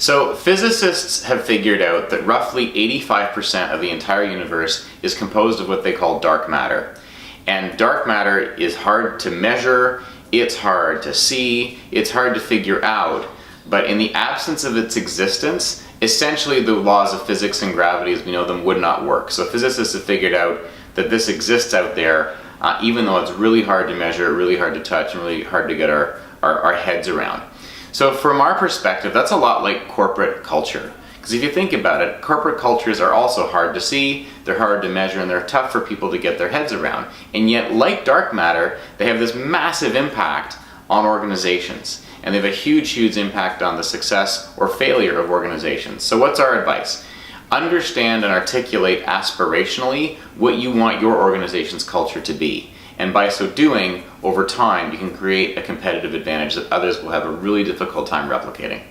So physicists have figured out that roughly 85% of the entire universe is composed of what they call dark matter. And dark matter is hard to measure, it's hard to see, it's hard to figure out, but in the absence of its existence, essentially the laws of physics and gravity as we know them would not work. So physicists have figured out that this exists out there, even though it's really hard to measure, really hard to touch, and really hard to get our heads around. So from our perspective, that's a lot like corporate culture. Because if you think about it, corporate cultures are also hard to see, they're hard to measure, and they're tough for people to get their heads around. And yet, like dark matter, they have this massive impact on organizations. And they have a huge, huge impact on the success or failure of organizations. So what's our advice? Understand and articulate aspirationally what you want your organization's culture to be. And by so doing, over time, you can create a competitive advantage that others will have a really difficult time replicating.